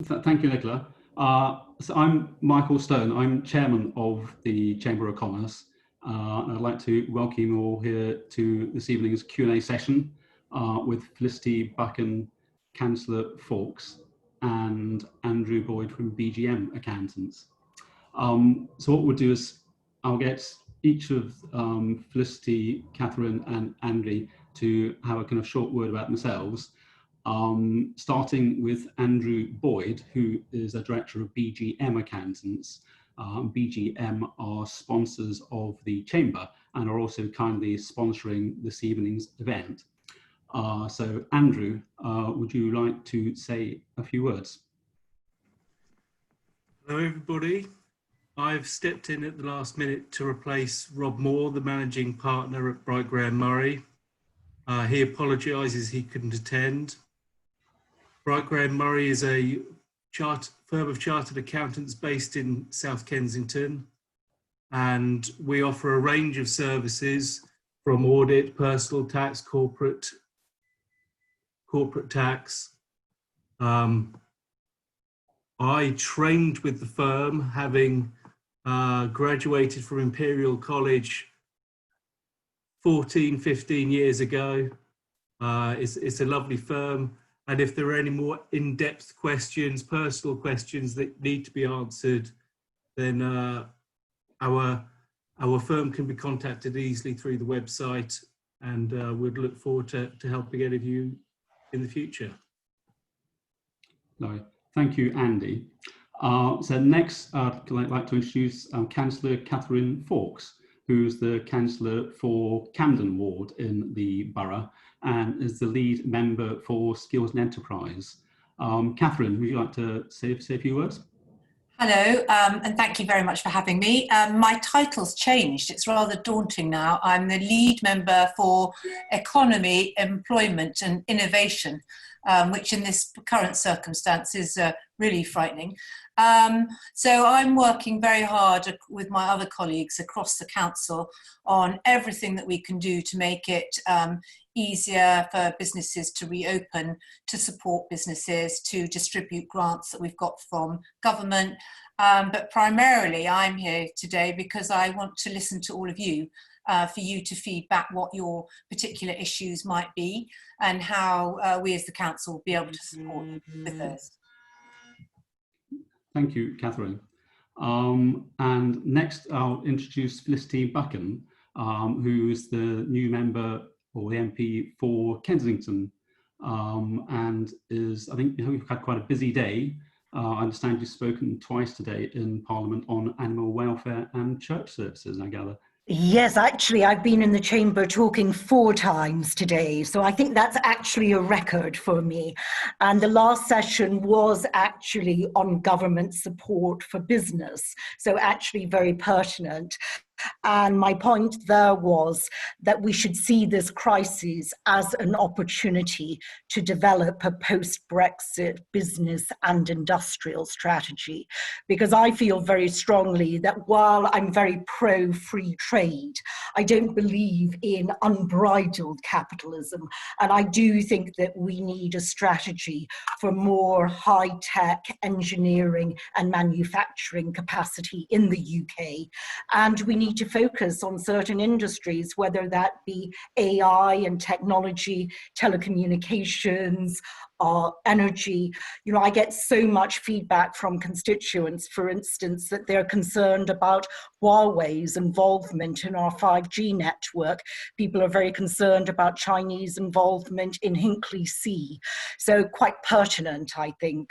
Thank you, Nicola. So I'm Michael Stone. I'm chairman of the Chamber of Commerce. And I'd like to welcome you all here to this evening's Q&A session with Felicity, Buchan, Councillor Fawkes, and Andrew Boyd from BGM Accountants. So what we'll do is I'll get each of Felicity, Catherine, and Andy to have a kind of short word about themselves. Starting with Andrew Boyd, who is a director of BGM Accountants. BGM are sponsors of the Chamber and are also kindly sponsoring this evening's event. So Andrew, would you like to say a few words? Hello everybody. I've stepped in at the last minute to replace Rob Moore, the managing partner at Bright Graham Murray. He apologises he couldn't attend. Bright Graham Murray is a firm of chartered accountants based in South Kensington, and we offer a range of services from audit, personal tax, corporate tax. I trained with the firm, having graduated from Imperial College 15 years ago. It's a lovely firm. And if there are any more in-depth questions, personal questions that need to be answered, then our firm can be contacted easily through the website, and we'd look forward to helping any of you in the future. No, thank you, Andy. So next, I'd like to introduce Councillor Catherine Fawkes, who's the councillor for Camden Ward in the borough and is the lead member for Skills and Enterprise. Catherine, would you like to say a few words? Hello, and thank you very much for having me. My title's changed. It's rather daunting now. I'm the lead member for Economy, Employment and Innovation, which in this current circumstance is really frightening. So I'm working very hard with my other colleagues across the council on everything that we can do to make it easier for businesses to reopen, to support businesses, to distribute grants that we've got from government. But primarily I'm here today because I want to listen to all of you, for you to feed back what your particular issues might be and how we as the council will be able to support with those. Thank you, Catherine. And next I'll introduce Felicity Buchan, who is the new member or the MP for Kensington, and is, I think you've had quite a busy day. I understand you've spoken twice today in Parliament on animal welfare and church services, I gather. Yes, actually, I've been in the chamber talking 4 times today, so I think that's actually a record for me. And the last session was actually on government support for business, so actually very pertinent. And my point there was that we should see this crisis as an opportunity to develop a post-Brexit business and industrial strategy. Because I feel very strongly that while I'm very pro-free trade, I don't believe in unbridled capitalism. And I do think that we need a strategy for more high-tech engineering and manufacturing capacity in the UK. And we need to focus on certain industries, whether that be AI and technology, telecommunications, energy. You know, I get so much feedback from constituents, for instance, that they're concerned about Huawei's involvement in our 5G network. People are very concerned about Chinese involvement in Hinkley C. So quite pertinent, I think.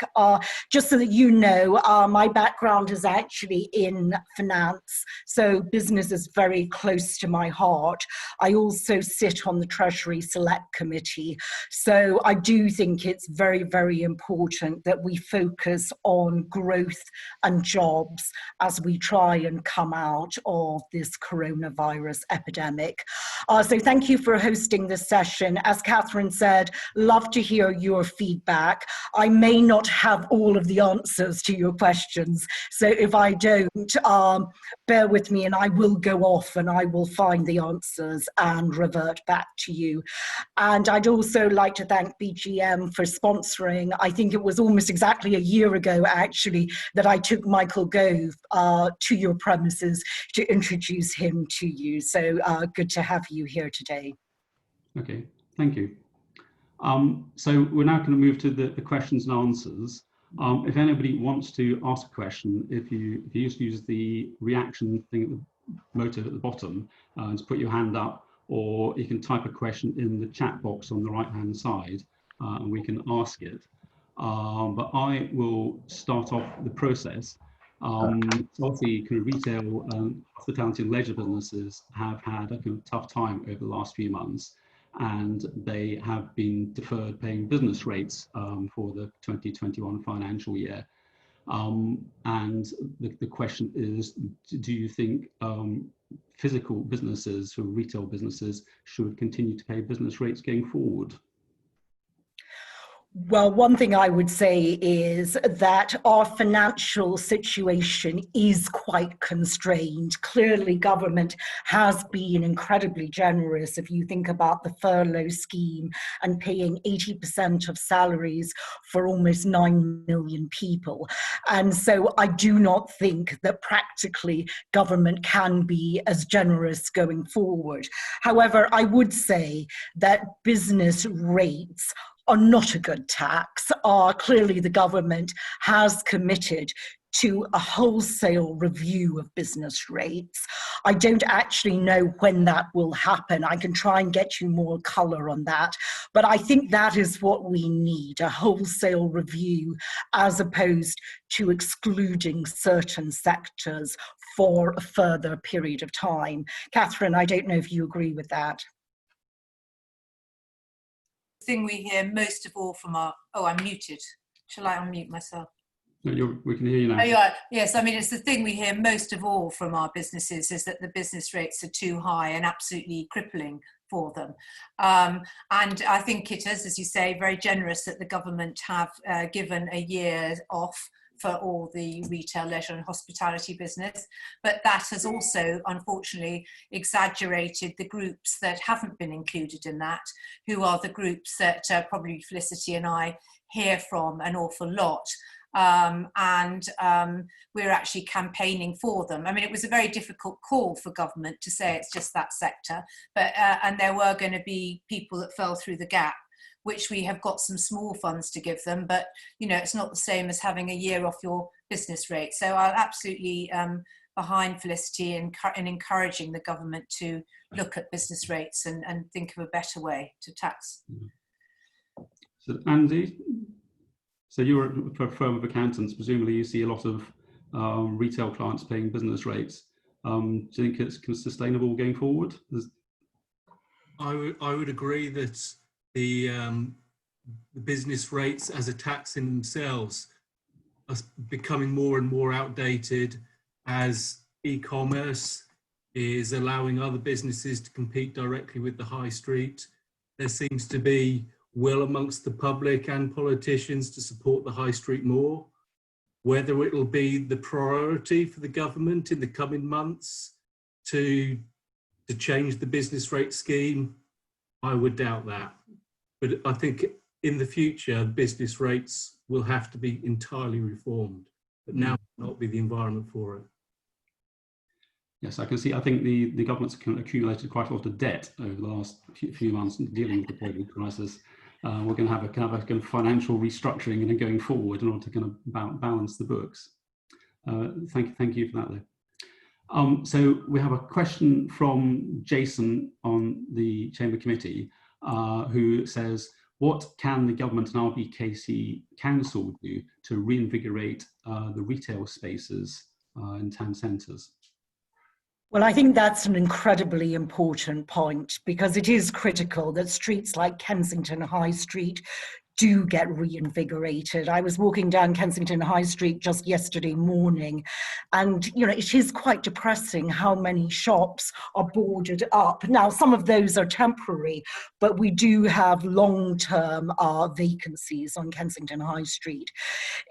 Just so that you know, my background is actually in finance, so business is very close to my heart. I also sit on the Treasury Select Committee, so I do think it's very, very important that we focus on growth and jobs as we try and come out of this coronavirus epidemic. So thank you for hosting this session. As Catherine said, love to hear your feedback. I may not have all of the answers to your questions, so if I don't, bear with me and I will go off and I will find the answers and revert back to you. And I'd also like to thank BGM for sponsoring. I think it was almost exactly a year ago, actually, that I took Michael Gove to your premises to introduce him to you. So good to have you here today. Okay, thank you. So we're now going to move to the questions and answers. If anybody wants to ask a question, if you just use the reaction thing at the motive at the bottom, just put your hand up, or you can type a question in the chat box on the right hand side, and we can ask it. But I will start off the process. Obviously, kind of retail, hospitality and leisure businesses have had a kind of tough time over the last few months, and they have been deferred paying business rates for the 2021 financial year. And the question is, do you think physical businesses, or retail businesses, should continue to pay business rates going forward? Well, one thing I would say is that our financial situation is quite constrained. Clearly, government has been incredibly generous. If you think about the furlough scheme and paying 80% of salaries for almost 9 million people. And so I do not think that practically government can be as generous going forward. However, I would say that business rates are not a good tax. Clearly the government has committed to a wholesale review of business rates. I don't actually know when that will happen. I can try and get you more colour on that, but I think that is what we need, a wholesale review, as opposed to excluding certain sectors for a further period of time. Catherine, I don't know if you agree with that. Thing we hear most of all from our, oh, I'm muted. Shall I unmute myself? No, we can hear you now. Oh, you are. Yes, I mean, it's the thing we hear most of all from our businesses is that the business rates are too high and absolutely crippling for them. And I think it is, as you say, very generous that the government have given a year off for all the retail, leisure and hospitality business. But that has also, unfortunately, exaggerated the groups that haven't been included in that, who are the groups that probably Felicity and I hear from an awful lot. We're actually campaigning for them. I mean, it was a very difficult call for government to say it's just that sector, but and there were going to be people that fell through the gap, which we have got some small funds to give them, but you know, it's not the same as having a year off your business rate. So I'll absolutely behind Felicity in encouraging the government to look at business rates and think of a better way to tax. So Andy, so you're a firm of accountants, presumably you see a lot of retail clients paying business rates. Do you think it's sustainable going forward? I would agree that the business rates as a tax in themselves are becoming more and more outdated as e-commerce is allowing other businesses to compete directly with the high street. There seems to be will amongst the public and politicians to support the high street more. Whether it'll be the priority for the government in the coming months to change the business rate scheme, I would doubt that. But I think in the future, business rates will have to be entirely reformed, but now will not be the environment for it. Yes, I can see. I think the government's accumulated quite a lot of debt over the last few months dealing with the COVID crisis. We're going to have a kind of financial restructuring and going forward in order to kind of balance the books. Thank you for that, though. So we have a question from Jason on the Chamber Committee, who says, what can the government and RBKC Council do to reinvigorate the retail spaces in town centres? Well, I think that's an incredibly important point, because it is critical that streets like Kensington High Street do get reinvigorated. I was walking down Kensington High Street just yesterday morning, and you know, it is quite depressing how many shops are boarded up. Now, some of those are temporary, but we do have long-term vacancies on Kensington High Street.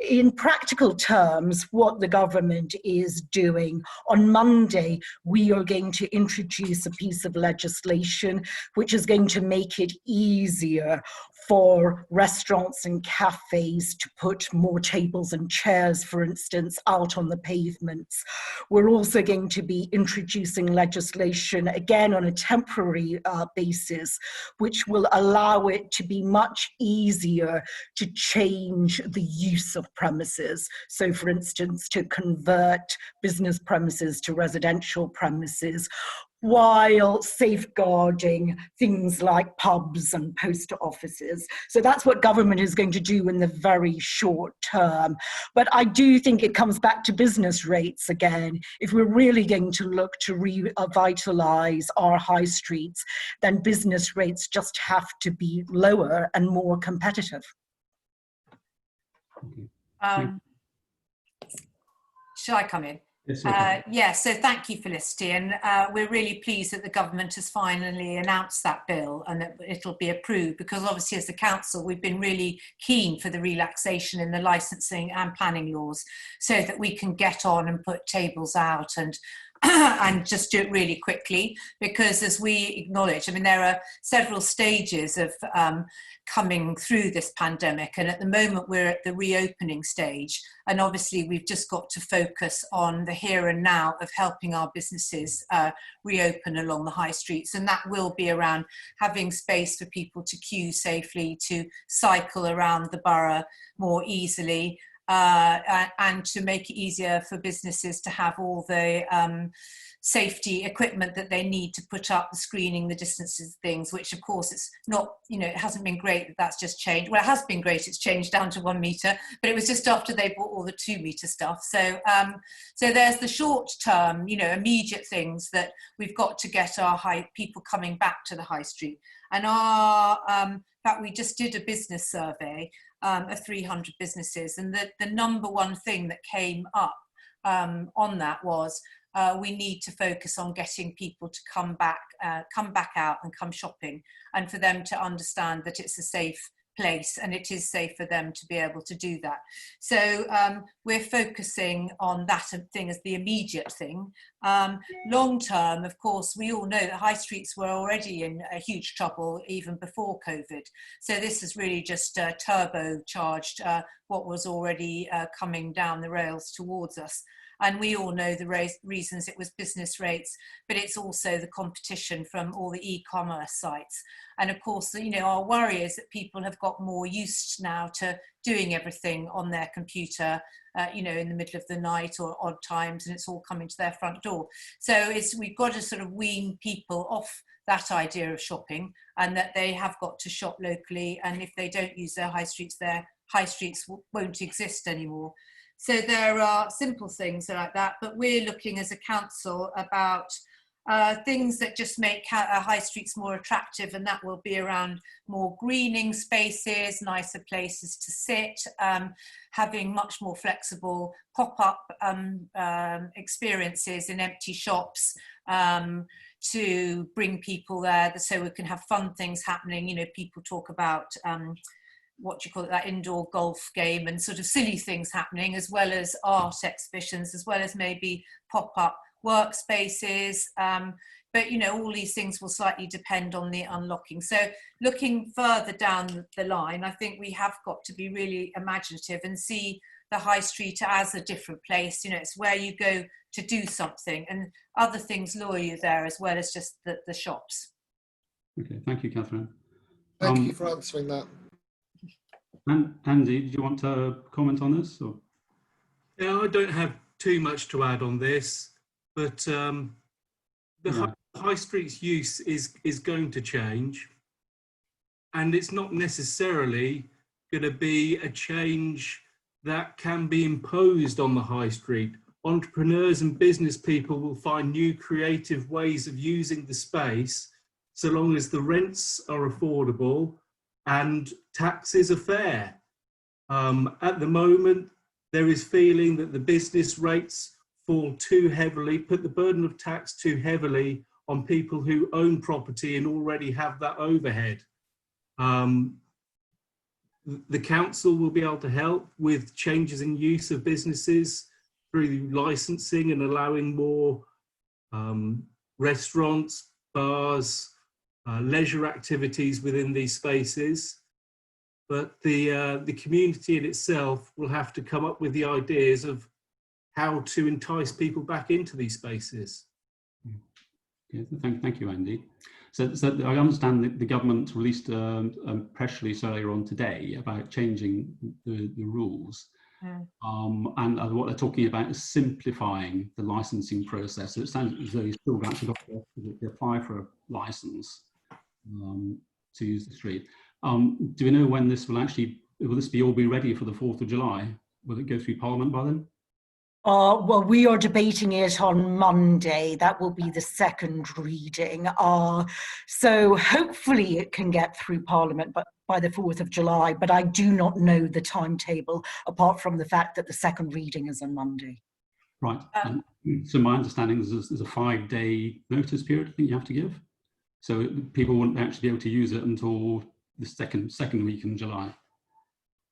In practical terms, what the government is doing, on Monday, we are going to introduce a piece of legislation which is going to make it easier for restaurants and cafes to put more tables and chairs, for instance, out on the pavements. We're also going to be introducing legislation, again on a temporary basis, which will allow it to be much easier to change the use of premises. So, for instance, to convert business premises to residential premises, while safeguarding things like pubs and post offices. So that's what government is going to do in the very short term. But I do think it comes back to business rates again. If we're really going to look to revitalise our high streets, then business rates just have to be lower and more competitive. Should I come in? Yes, so thank you, Felicity, and we're really pleased that the government has finally announced that bill and that it'll be approved, because obviously as the council we've been really keen for the relaxation in the licensing and planning laws so that we can get on and put tables out and and just do it really quickly, because as we acknowledge, I mean, there are several stages of coming through this pandemic, and at the moment we're at the reopening stage, and obviously we've just got to focus on the here and now of helping our businesses reopen along the high streets, and that will be around having space for people to queue safely, to cycle around the borough more easily, and to make it easier for businesses to have all the safety equipment that they need to put up, the screening, the distances, things, which of course it's not, you know, it hasn't been great that that's just changed. Well, it has been great, it's changed down to 1 metre, but it was just after they bought all the 2 metre stuff. So so there's the short term, you know, immediate things that we've got to get our people coming back to the high street. And in fact, we just did a business survey of 300 businesses, and the number one thing that came up on that was we need to focus on getting people to come back out and come shopping, and for them to understand that it's a safe place and it is safe for them to be able to do that. So we're focusing on that thing as the immediate thing. Long term, of course, we all know that high streets were already in a huge trouble even before COVID. So this has really just turbocharged what was already coming down the rails towards us. And we all know the reasons. It was business rates, but it's also the competition from all the e-commerce sites. And of course, you know, our worry is that people have got more used now to doing everything on their computer, you know, in the middle of the night or odd times, and it's all coming to their front door. So we've got to sort of wean people off that idea of shopping, and that they have got to shop locally. And if they don't use their high streets won't exist anymore. So there are simple things like that, but we're looking as a council about things that just make high streets more attractive, and that will be around more greening spaces, nicer places to sit, having much more flexible pop-up experiences in empty shops to bring people there so we can have fun things happening. You know, people talk about what do you call it, that indoor golf game and sort of silly things happening, as well as art exhibitions, as well as maybe pop-up workspaces. But, you know, all these things will slightly depend on the unlocking. So looking further down the line, I think we have got to be really imaginative and see the high street as a different place. You know, it's where you go to do something, and other things lure you there as well as just the shops. Okay, thank you, Catherine. Thank you for answering that. And Andy, did you want to comment on this? Or? Yeah, I don't have too much to add on this, but the high street's use is going to change, and it's not necessarily going to be a change that can be imposed on the high street. Entrepreneurs and business people will find new creative ways of using the space, so long as the rents are affordable and taxes are fair. At the moment, there is feeling that the business rates fall too heavily, put the burden of tax too heavily on people who own property and already have that overhead. The council will be able to help with changes in use of businesses through licensing and allowing more restaurants, bars, leisure activities within these spaces. but the community in itself will have to come up with the ideas of how to entice people back into these spaces. Yeah, thank you, Andy. So I understand that the government released a press release earlier on today about changing the rules. And what they're talking about is simplifying the licensing process. So it sounds as though you still actually got to apply for a license to use the street. Do we know when this will actually, will this all be ready for the 4th of July? Will it go through Parliament by then? Well, we are debating it on Monday. That will be the second reading. So hopefully it can get through Parliament by the 4th of July, but I do not know the timetable, apart from the fact that the second reading is on Monday. Right. So my understanding is there's a 5-day notice period I think you have to give. So people wouldn't actually be able to use it until the second week in July.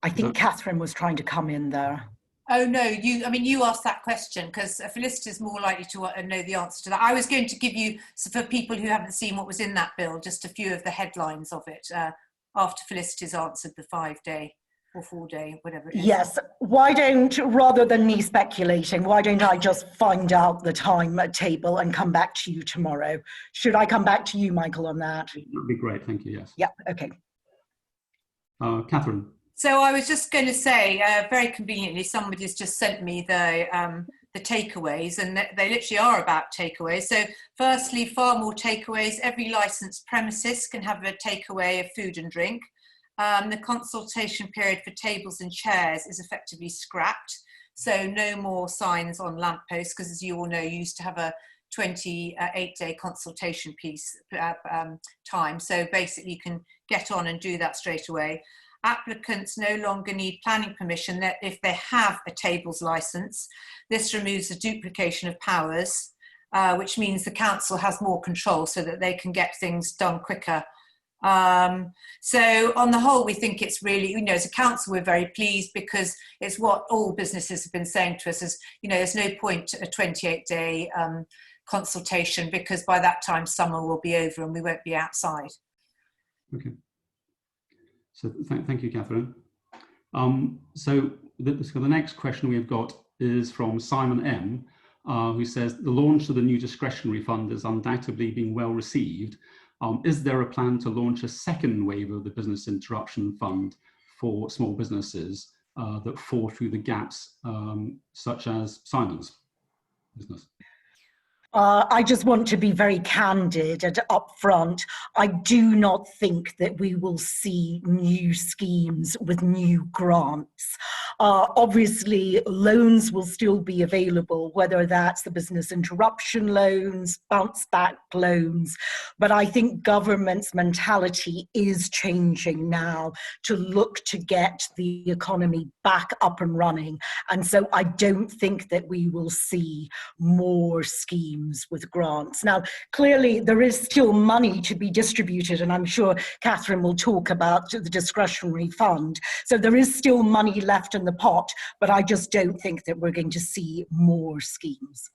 I think Catherine was trying to come in there. Oh no, you asked that question because Felicity is more likely to know the answer to that. I was going to give you, so for people who haven't seen what was in that bill, just a few of the headlines of it after Felicity's answered the 5-day or 4-day, whatever it is. Yes, why don't, rather than me speculating, why don't I just find out the timetable and come back to you tomorrow? Should I come back to you, Michael, on that? That would be great, thank you, yes. Yeah, okay. Catherine. So I was just going to say, very conveniently, somebody's just sent me the takeaways, and they literally are about takeaways. So firstly, far more takeaways. Every licensed premises can have a takeaway of food and drink. The consultation period for tables and chairs is effectively scrapped. So no more signs on lampposts, because as you all know, you used to have a 28-day consultation time. So basically you can get on and do that straight away. Applicants no longer need planning permission if they have a tables license. This removes the duplication of powers, which means the council has more control so that they can get things done quicker. So on the whole, we think it's really, as a council, we're very pleased because it's what all businesses have been saying to us is, there's no point a 28-day consultation because by that time summer will be over and we won't be outside. Okay. So thank you, Catherine. So the next question we've got is from Simon M, who says, the launch of the new discretionary fund is undoubtedly being well received. Is there a plan to launch a second wave of the business interruption fund for small businesses that fall through the gaps, such as Simon's business? I just want to be very candid and upfront. I do not think that we will see new schemes with new grants. Obviously, loans will still be available, whether that's the business interruption loans, bounce back loans. But I think government's mentality is changing now to look to get the economy back up and running. And so I don't think that we will see more schemes with grants. Now, clearly there is still money to be distributed, and I'm sure Catherine will talk about the discretionary fund. So there is still money left in the pot, but I just don't think that we're going to see more schemes.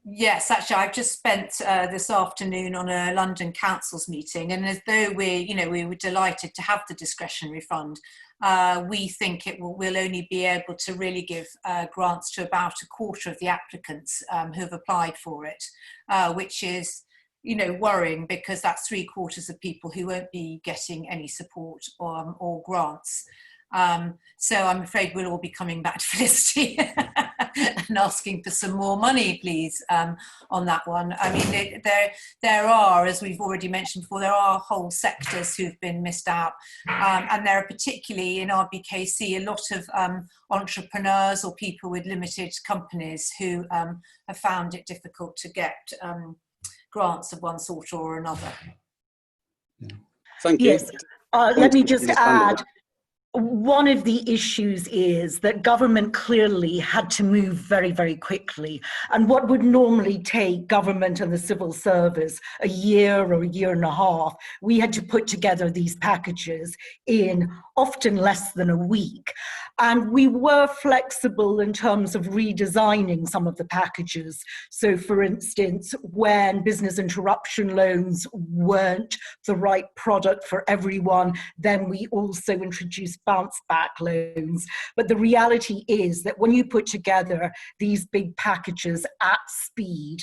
Yes, actually, I've just spent this afternoon on a London Council's meeting, and as though we were delighted to have the discretionary fund, we think we'll only be able to really give grants to about a quarter of the applicants who have applied for it, which is worrying because that's 3/4 of people who won't be getting any support or grants. So I'm afraid we'll all be coming back to Felicity and asking for some more money, please, on that one. I mean, there are, as we've already mentioned before, there are whole sectors who've been missed out. And there are particularly in RBKC a lot of entrepreneurs or people with limited companies who have found it difficult to get grants of one sort or another. Yeah. Thank you. Yes, let me just add. One of the issues is that government clearly had to move very, very quickly. And what would normally take government and the civil service a year or a year and a half, we had to put together these packages in often less than a week. And we were flexible in terms of redesigning some of the packages. So for instance, when business interruption loans weren't the right product for everyone, then we also introduced bounce back loans. But the reality is that when you put together these big packages at speed,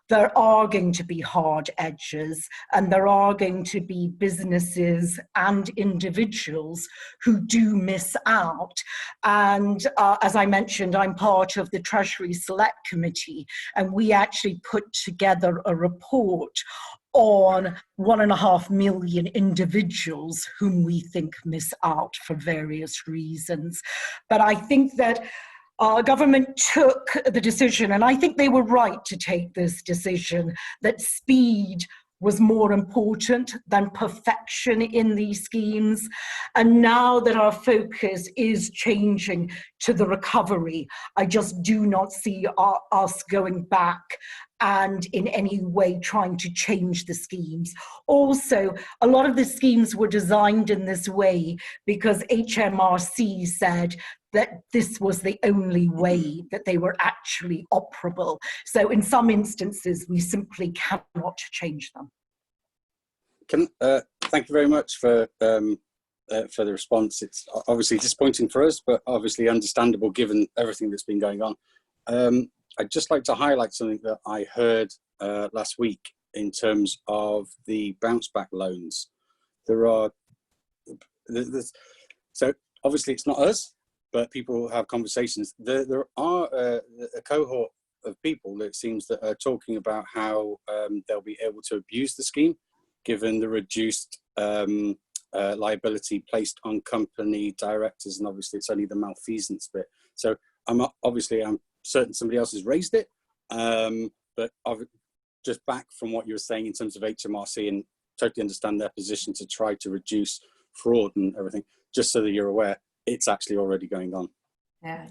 there are going to be hard edges, and there are going to be businesses and individuals who do miss out. And as I mentioned, I'm part of the Treasury Select Committee, and we actually put together a report on 1.5 million individuals whom we think miss out for various reasons. But I think that our government took the decision, and I think they were right to take this decision, that speed was more important than perfection in these schemes. And now that our focus is changing to the recovery, I just do not see us going back and in any way trying to change the schemes. Also, a lot of the schemes were designed in this way because HMRC said that this was the only way that they were actually operable. So in some instances, we simply cannot change them. Thank you very much for the response. It's obviously disappointing for us, but obviously understandable given everything that's been going on. I'd just like to highlight something that I heard last week in terms of the bounce back loans. So obviously it's not us, but people have conversations. There are a cohort of people that it seems that are talking about how they'll be able to abuse the scheme given the reduced liability placed on company directors, and obviously it's only the malfeasance bit. So I'm certain somebody else has raised it, but just back from what you were saying in terms of HMRC, and totally understand their position to try to reduce fraud and everything, just so that you're aware, it's actually already going on. Yeah.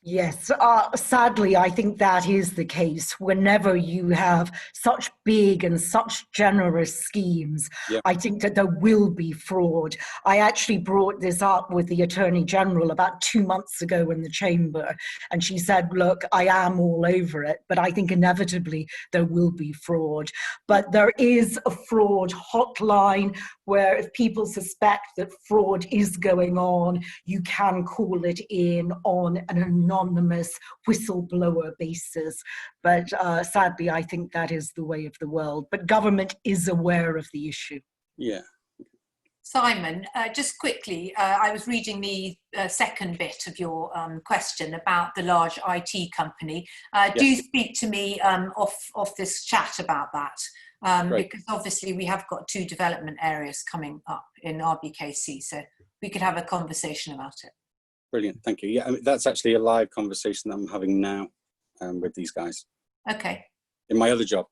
Yes, sadly, I think that is the case. Whenever you have such big and such generous schemes, Yep. I think that there will be fraud. I actually brought this up with the Attorney General about 2 months ago in the Chamber, and she said, look, I am all over it, but I think inevitably there will be fraud. But there is a fraud hotline where if people suspect that fraud is going on, you can call it in on an anonymous whistleblower basis. But sadly, I think that is the way of the world. But government is aware of the issue. Yeah. Simon, just quickly, I was reading the second bit of your question about the large IT company. Yes. Do speak to me off this chat about that, because obviously we have got 2 development areas coming up in RBKC, so we could have a conversation about it. Brilliant, thank you. Yeah, I mean, that's actually a live conversation that I'm having now with these guys. Okay. In my other job.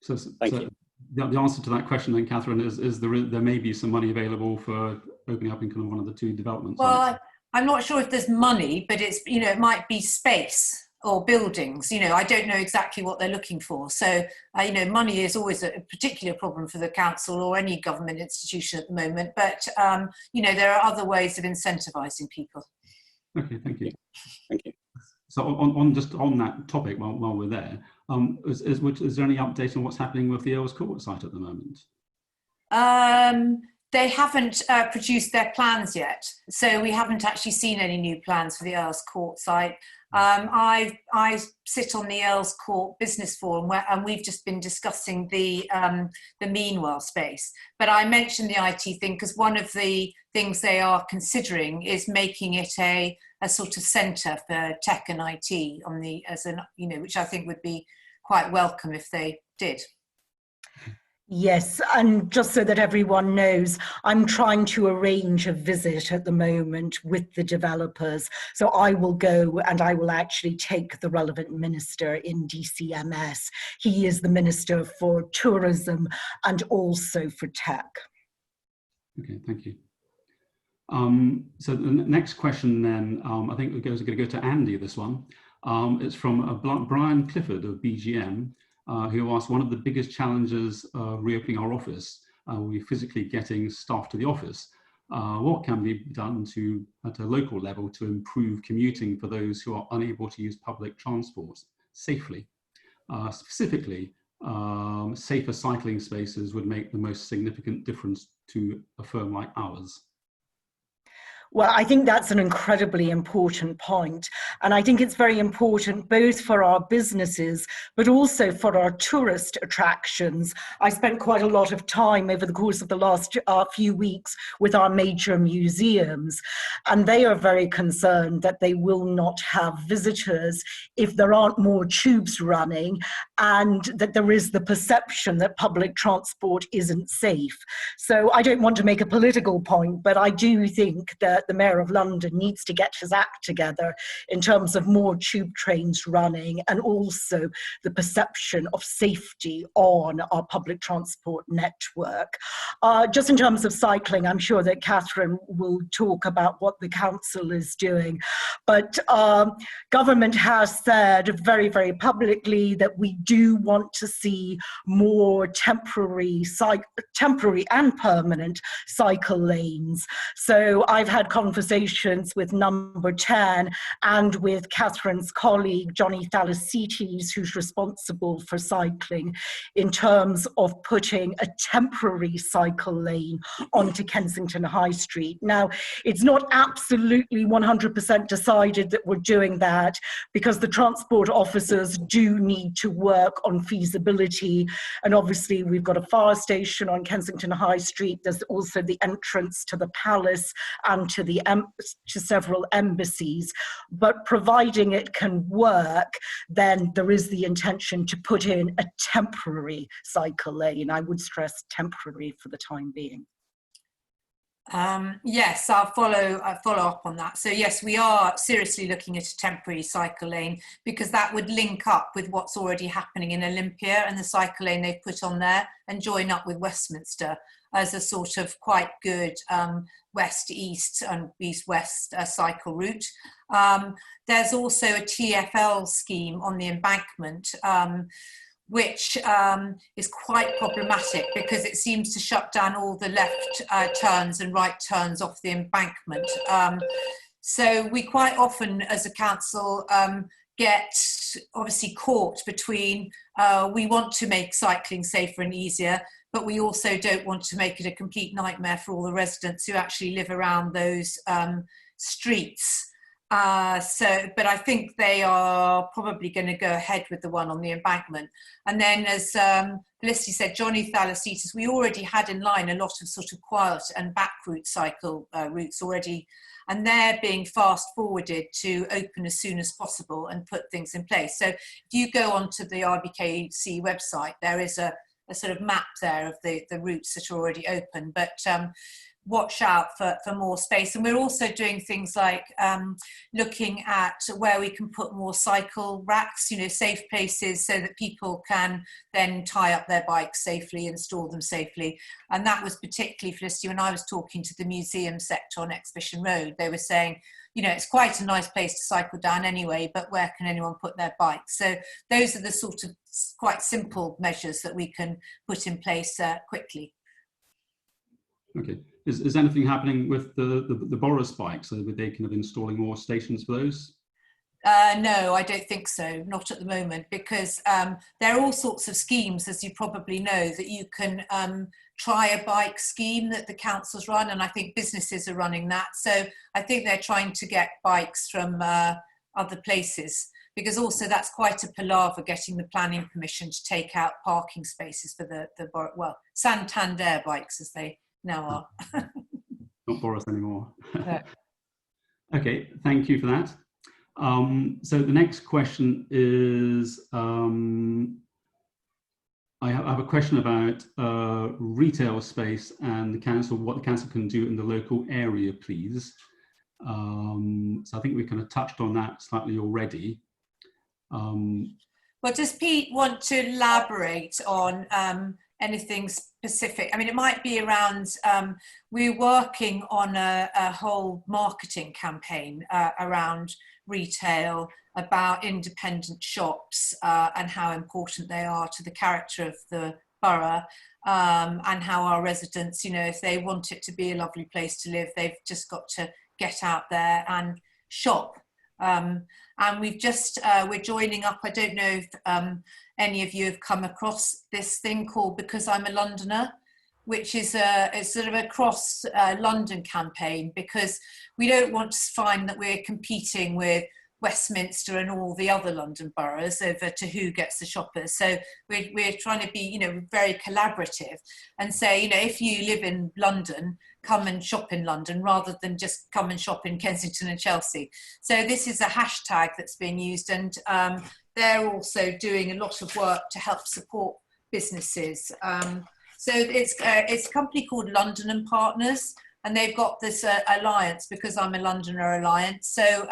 So Thank you. The answer to that question then, Catherine, is there may be some money available for opening up in kind of one of the 2 developments. Well, I'm not sure if there's money, but it's, it might be space or buildings. I don't know exactly what they're looking for. So, money is always a particular problem for the council or any government institution at the moment. But, there are other ways of incentivising people. Okay, thank you. Thank you. So on that topic, while we're there, is there any update on what's happening with the Earls Court site at the moment? They haven't produced their plans yet, so we haven't actually seen any new plans for the Earls Court site. I sit on the Earls Court Business Forum, and we've just been discussing the Meanwell space. But I mentioned the IT thing because one of the things they are considering is making it a sort of centre for tech and IT which I think would be quite welcome if they did. Yes, and just so that everyone knows, I'm trying to arrange a visit at the moment with the developers. So I will go and I will actually take the relevant minister in DCMS. He is the Minister for Tourism and also for Tech. Okay, thank you. So the next question then, I think we're going to go to Andy, this one. It's from Brian Clifford of BGM, who asked, one of the biggest challenges of reopening our office, we're physically getting staff to the office. What can be done at a local level to improve commuting for those who are unable to use public transport safely? Specifically, safer cycling spaces would make the most significant difference to a firm like ours. Well, I think that's an incredibly important point. And I think it's very important both for our businesses, but also for our tourist attractions. I spent quite a lot of time over the course of the last few weeks with our major museums, and they are very concerned that they will not have visitors if there aren't more tubes running, and that there is the perception that public transport isn't safe. So I don't want to make a political point, but I do think that the Mayor of London needs to get his act together in terms of more tube trains running, and also the perception of safety on our public transport network. Just in terms of cycling, I'm sure that Catherine will talk about what the council is doing, but government has said very, very publicly that we do want to see more temporary and permanent cycle lanes. So I've had conversations with Number 10 and with Catherine's colleague, Johnny Felicity, who's responsible for cycling, in terms of putting a temporary cycle lane onto Kensington High Street. Now, it's not absolutely 100% decided that we're doing that, because the transport officers do need to work on feasibility. And obviously, we've got a fire station on Kensington High Street. There's also the entrance to the palace and to several embassies. But providing it can work, then there is the intention to put in a temporary cycle lane. I would stress temporary for the time being. Yes, I'll follow up on that. So yes, we are seriously looking at a temporary cycle lane, because that would link up with what's already happening in Olympia and the cycle lane they've put on there, and join up with Westminster as a sort of quite good west-east and east-west cycle route. There's also a TfL scheme on the embankment, which is quite problematic, because it seems to shut down all the left turns and right turns off the embankment. So we quite often, as a council, get obviously caught between we want to make cycling safer and easier, but we also don't want to make it a complete nightmare for all the residents who actually live around those streets. But I think they are probably going to go ahead with the one on the embankment. And then, as Felicity said, Johnny Thalasitis, we already had in line a lot of sort of quiet and back route cycle routes already, and they're being fast forwarded to open as soon as possible and put things in place. So if you go onto the RBKC website, there is a sort of map there of the routes that are already open, but watch out for more space. And we're also doing things like looking at where we can put more cycle racks, safe places, so that people can then tie up their bikes safely and store them safely. And that was particularly, Felicity, when I was talking to the museum sector on Exhibition Road, they were saying, it's quite a nice place to cycle down anyway, but where can anyone put their bikes? So those are the sort of quite simple measures that we can put in place quickly. Okay. Is anything happening with the Boris bikes? Are they kind of installing more stations for those? No, I don't think so. Not at the moment, because there are all sorts of schemes, as you probably know, that you can try a bike scheme that the councils run, and I think businesses are running that. So I think they're trying to get bikes from other places, because also that's quite a palaver getting the planning permission to take out parking spaces for the Santander bikes, as they now are. Not Boris anymore. No. Okay, thank you for that. So the next question is, I have a question about retail space and the council, what the council can do in the local area, please. So I think we kind of touched on that slightly already. Well, does Pete want to elaborate on anything specific. I mean, it might be around, we're working on a whole marketing campaign around retail, about independent shops and how important they are to the character of the borough, and how our residents, you know, if they want it to be a lovely place to live, they've just got to get out there and shop. And we've just, we're joining up, I don't know if any of you have come across this thing called Because I'm a Londoner, which is a sort of a cross London campaign, because we don't want to find that we're competing with Westminster and all the other London boroughs over to who gets the shoppers. So we're trying to be, you know, very collaborative and say, you know, if you live in London, come and shop in London rather than just come and shop in Kensington and Chelsea. So this is a hashtag that's being used, and they're also doing a lot of work to help support businesses. So it's a company called London and Partners, and they've got this alliance, Because I'm a Londoner alliance. So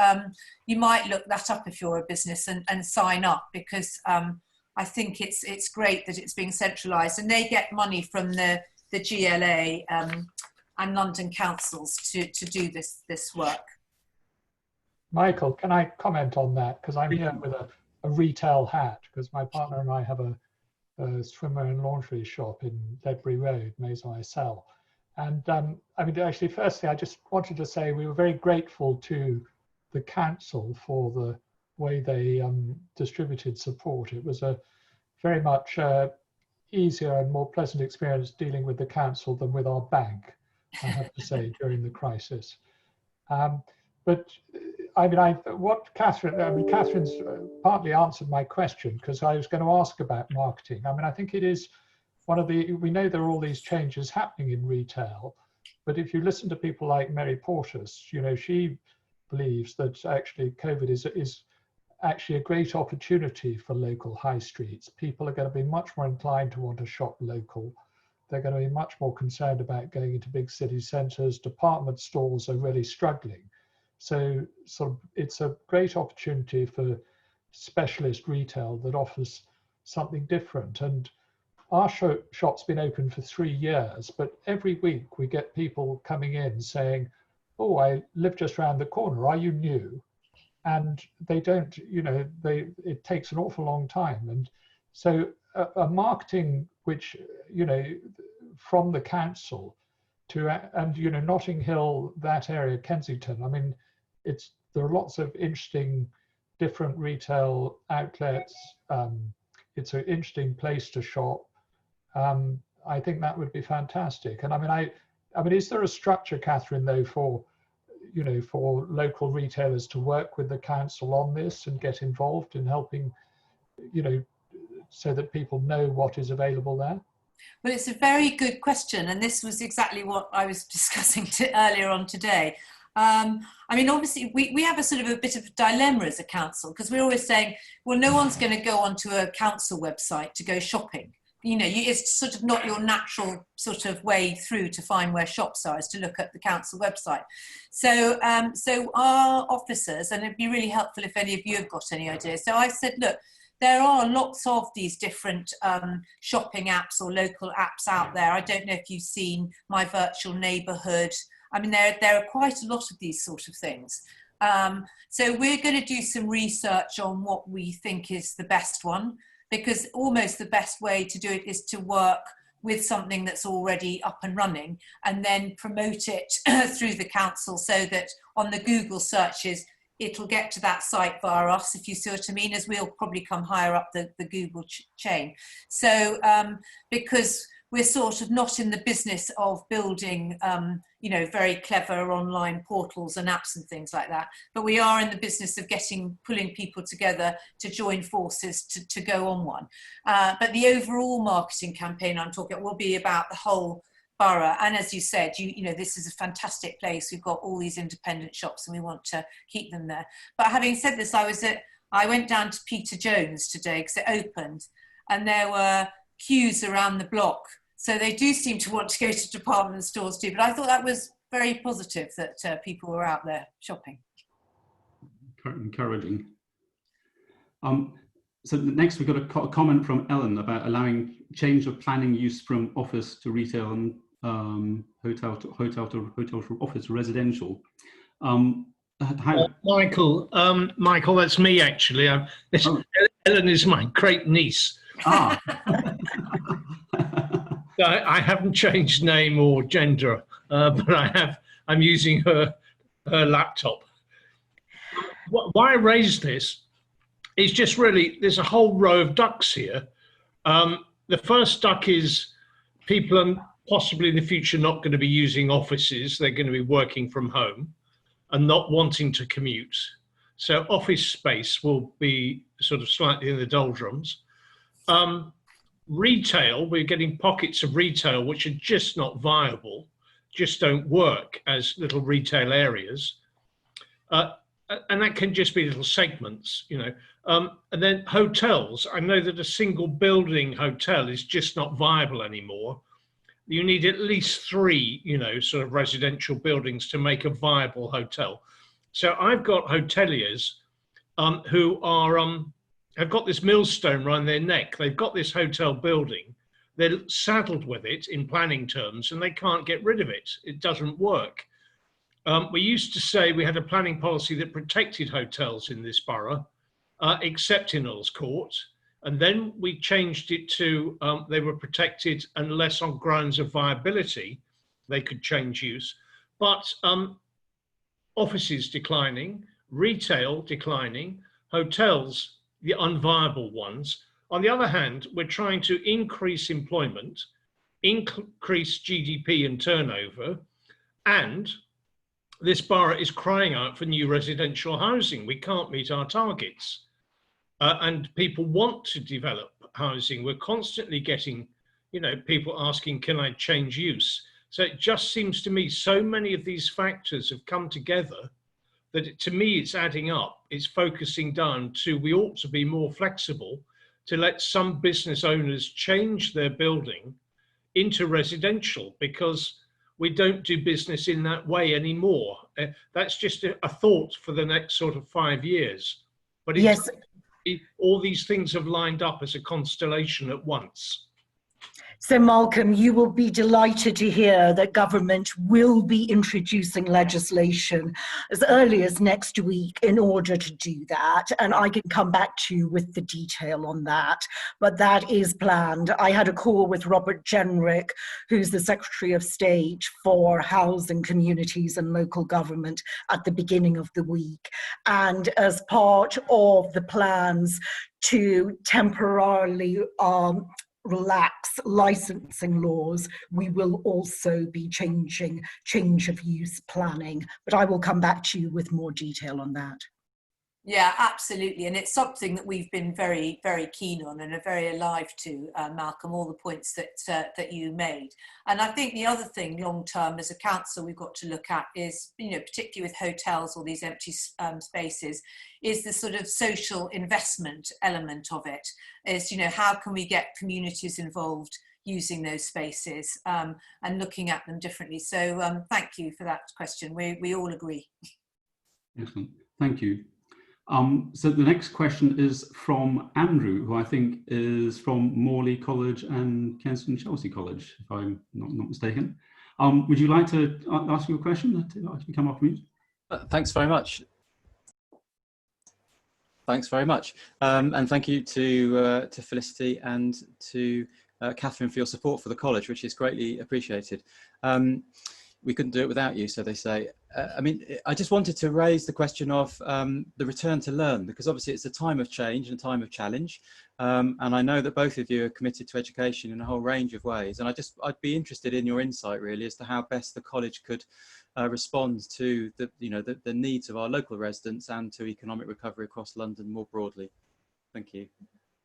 you might look that up if you're a business and sign up, because I think it's great that it's being centralised, and they get money from the GLA and London councils to do this work. Michael, can I comment on that? Because I'm here with a retail hat, because my partner and I have a swimwear and lingerie shop in Ledbury Road, Maison Issel. And I mean, actually, firstly, I just wanted to say we were very grateful to the council for the way they distributed support. It was a very much easier and more pleasant experience dealing with the council than with our bank, I have to say, during the crisis. But I mean, Catherine's partly answered my question, because I was going to ask about marketing. I mean, I think it is one of the, we know there are all these changes happening in retail, but if you listen to people like Mary Porteous, you know, she believes that actually COVID is actually a great opportunity for local high streets. People are going to be much more inclined to want to shop local. They're going to be much more concerned about going into big city centres. Department stores are really struggling. So sort of it's a great opportunity for specialist retail that offers something different. And our shop's been open for 3 years, but every week we get people coming in saying, oh, I live just around the corner, are you new? And they don't, you know, it takes an awful long time. And so a marketing which, you know, from the council to, and, you know, Notting Hill, that area, Kensington, I mean, there are lots of interesting different retail outlets. It's an interesting place to shop. I think that would be fantastic. And I mean, is there a structure, Catherine, though, for, you know, for local retailers to work with the council on this and get involved in helping, you know, so that people know what is available there? Well, it's a very good question, and this was exactly what I was discussing earlier on today. I mean, obviously, we have a sort of a bit of a dilemma as a council, because we're always saying, well, no one's going to go onto a council website to go shopping. You know, it's sort of not your natural sort of way through to find where shops are, is to look at the council website. So, so our officers, and it'd be really helpful if any of you have got any ideas. So I said, look, there are lots of these different shopping apps or local apps out there. I don't know if you've seen My Virtual Neighbourhood. I mean, there are quite a lot of these sort of things. So we're going to do some research on what we think is the best one, because almost the best way to do it is to work with something that's already up and running and then promote it through the council, so that on the Google searches, it'll get to that site via us, if you see what I mean, as we'll probably come higher up the Google chain. So because we're sort of not in the business of building, you know, very clever online portals and apps and things like that, but we are in the business of pulling people together to join forces to go on one. But the overall marketing campaign I'm talking about will be about the whole borough. And as you said, you know, this is a fantastic place. We've got all these independent shops and we want to keep them there. But having said this, I went down to Peter Jones today because it opened, and there were queues around the block. So they do seem to want to go to department stores too. But I thought that was very positive that people were out there shopping. Encouraging. So next we've got a comment from Ellen about allowing change of planning use from office to retail and hotel to office residential. Michael, that's me actually. Ellen is my great niece. Ah. I haven't changed name or gender, but I'm using her laptop. Why I raised this is just really, there's a whole row of ducks here. The first duck is people are possibly in the future not going to be using offices. They're going to be working from home and not wanting to commute. So office space will be sort of slightly in the doldrums. Retail, we're getting pockets of retail which are just not viable, just don't work as little retail areas. And that can just be little segments, you know. And then hotels, I know that a single building hotel is just not viable anymore. You need at least 3, you know, sort of residential buildings to make a viable hotel. So I've got hoteliers who are, have got this millstone around their neck. They've got this hotel building. They're saddled with it in planning terms and they can't get rid of it. It doesn't work. We used to say we had a planning policy that protected hotels in this borough, except in Earls Court. And then we changed it to they were protected unless on grounds of viability, they could change use. But offices declining, retail declining, hotels, the unviable ones. On the other hand, we're trying to increase employment, increase GDP and turnover, and this borough is crying out for new residential housing. We can't meet our targets. And people want to develop housing. We're constantly getting, you know, people asking, can I change use? So it just seems to me so many of these factors have come together that to me it's adding up. It's focusing down to we ought to be more flexible to let some business owners change their building into residential because we don't do business in that way anymore. That's just a thought for the next sort of 5 years. But it's, yes. All these things have lined up as a constellation at once. So Malcolm, you will be delighted to hear that government will be introducing legislation as early as next week in order to do that. And I can come back to you with the detail on that, but that is planned. I had a call with Robert Jenrick, who's the Secretary of State for Housing, Communities and Local Government at the beginning of the week. And as part of the plans to temporarily relax licensing laws, we will also be changing change of use planning, but I will come back to you with more detail on that. Yeah, absolutely. And it's something that we've been very, very keen on and are very alive to, Malcolm, all the points that you made. And I think the other thing long term as a council we've got to look at is, you know, particularly with hotels or these empty spaces, is the sort of social investment element of it. Is, you know, how can we get communities involved using those spaces and looking at them differently? So thank you for that question. We all agree. Excellent. Thank you. So the next question is from Andrew, who I think is from Morley College and Kensington Chelsea College, if I'm not mistaken. Would you like to ask you a question to come off mute? Thanks very much. Thanks very much. And thank you to Felicity and to Catherine for your support for the college, which is greatly appreciated. We couldn't do it without you, so they say. I mean, I just wanted to raise the question of the return to learn, because obviously it's a time of change and a time of challenge. And I know that both of you are committed to education in a whole range of ways. And I'd be interested in your insight really as to how best the college could respond to the needs of our local residents and to economic recovery across London more broadly. Thank you.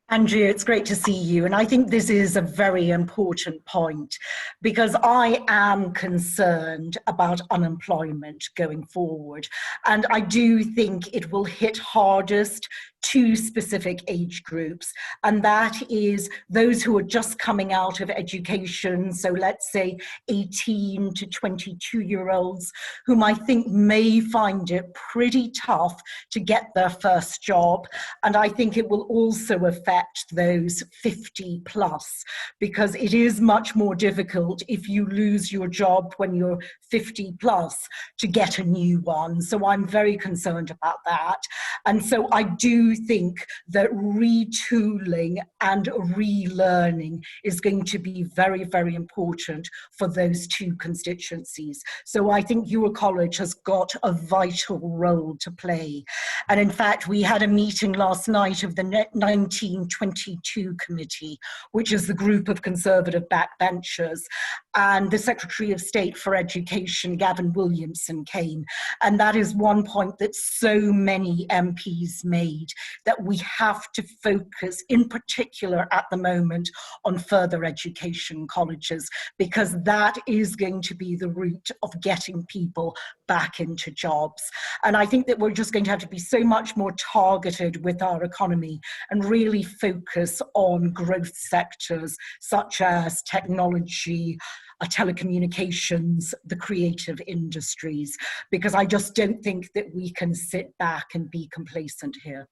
Andrea, it's great to see you. And I think this is a very important point because I am concerned about unemployment going forward. And I do think it will hit hardest two specific age groups, and that is those who are just coming out of education. So let's say 18 to 22-year-olds, whom I think may find it pretty tough to get their first job. And I think it will also affect those 50 plus, because it is much more difficult if you lose your job when you're 50 plus to get a new one. So I'm very concerned about that. And so I do think that retooling and relearning is going to be very, very important for those two constituencies. So I think your college has got a vital role to play. And in fact, we had a meeting last night of the 1922 committee, which is the group of Conservative backbenchers, and the Secretary of State for Education, Gavin Williamson, came. And that is one point that so many MPs made, that we have to focus in particular at the moment on further education colleges, because that is going to be the route of getting people back into jobs. And I think that we're just going to have to be so much more targeted with our economy and really focus on growth sectors such as technology, telecommunications, the creative industries, because I just don't think that we can sit back and be complacent here.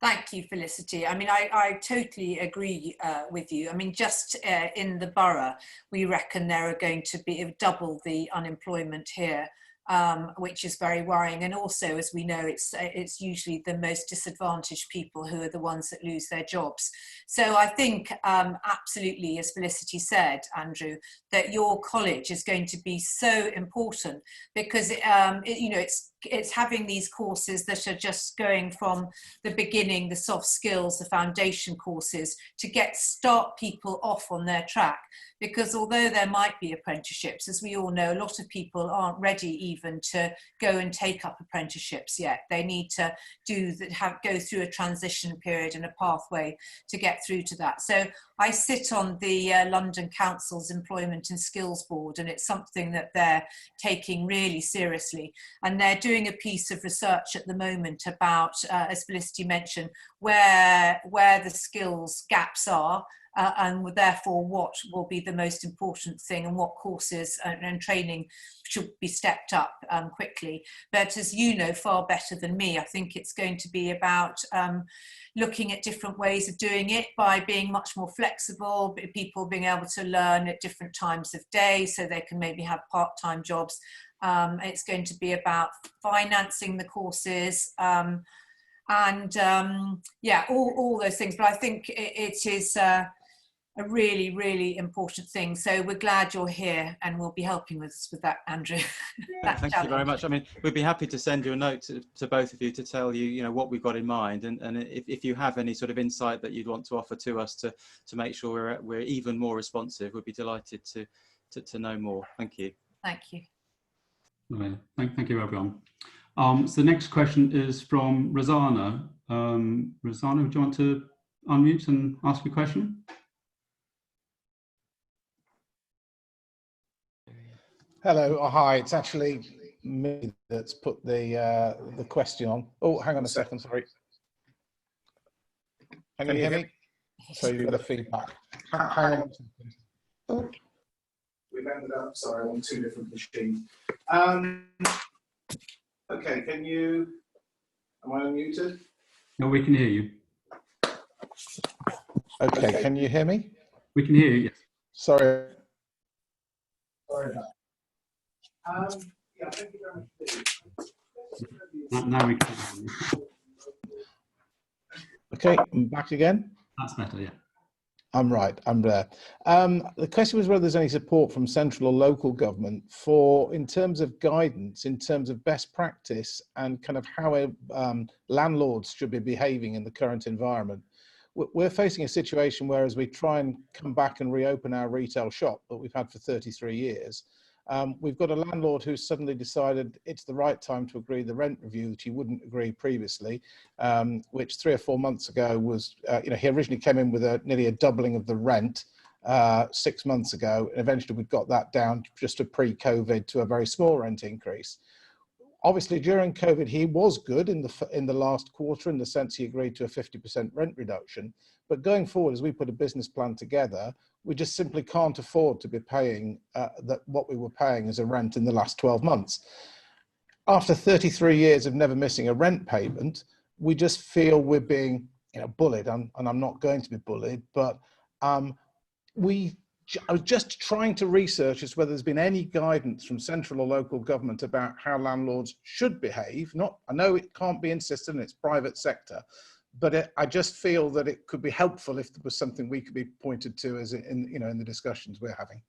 Thank you, Felicity. I mean, I totally agree with you. I mean, just in the borough, we reckon there are going to be double the unemployment here, which is very worrying. And also, as we know, it's usually the most disadvantaged people who are the ones that lose their jobs. So I think absolutely, as Felicity said, Andrew, that your college is going to be so important, because it's having these courses that are just going from the beginning, the soft skills, the foundation courses, to start people off on their track. Because although there might be apprenticeships, as we all know, a lot of people aren't ready even to go and take up apprenticeships yet. They need to go through a transition period and a pathway to get through to that. So I sit on the London Council's Employment and Skills Board, and it's something that they're taking really seriously. And they're doing a piece of research at the moment about, as Felicity mentioned, where the skills gaps are, and therefore what will be the most important thing, and what courses and training should be stepped up quickly. But as you know far better than me, I think it's going to be about looking at different ways of doing it by being much more flexible, people being able to learn at different times of day so they can maybe have part-time jobs. It's going to be about financing the courses, and all those things. But I think it is a really, really important thing. So we're glad you're here and we'll be helping us with that, Andrew. Thank you very much. I mean, we'd be happy to send you a note to both of you to tell you, what we've got in mind, and if you have any sort of insight that you'd want to offer to us to make sure we're even more responsive, we'd be delighted to know more. Thank you. Thank you. Okay. Thank you, everyone. So the next question is from Rosanna. Rosanna, would you want to unmute and ask your question? Hello. Oh, hi. It's actually me that's put the question on. Oh, hang on a second. Sorry. Can you hear me? So you've got a feedback. Hang on a second. Oh. We've ended up, sorry, on two different machines. Okay, am I unmuted? No, we can hear you. Okay, can you hear me? We can hear you, yes. Sorry about that. Yeah, thank you very much. Now we can hear you. Okay, I'm back again. That's better, yeah. I'm right, I'm there. The question was whether there's any support from central or local government in terms of guidance, in terms of best practice, and kind of how landlords should be behaving in the current environment. We're facing a situation where, as we try and come back and reopen our retail shop that we've had for 33 years, We've got a landlord who's suddenly decided it's the right time to agree the rent review that he wouldn't agree previously, which 3 or 4 months ago was, he originally came in with nearly a doubling of the rent 6 months ago, and eventually we got that down just to pre-COVID to a very small rent increase. Obviously, during COVID, he was good in the last quarter in the sense he agreed to a 50% rent reduction. But going forward, as we put a business plan together, we just simply can't afford to be paying what we were paying as a rent in the last 12 months. After 33 years of never missing a rent payment, we just feel we're being bullied, and I'm not going to be bullied, but I was just trying to research as whether there's been any guidance from central or local government about how landlords should behave. I know it can't be insisted, and it's private sector, but I just feel that it could be helpful if there was something we could be pointed to as in the discussions we're having.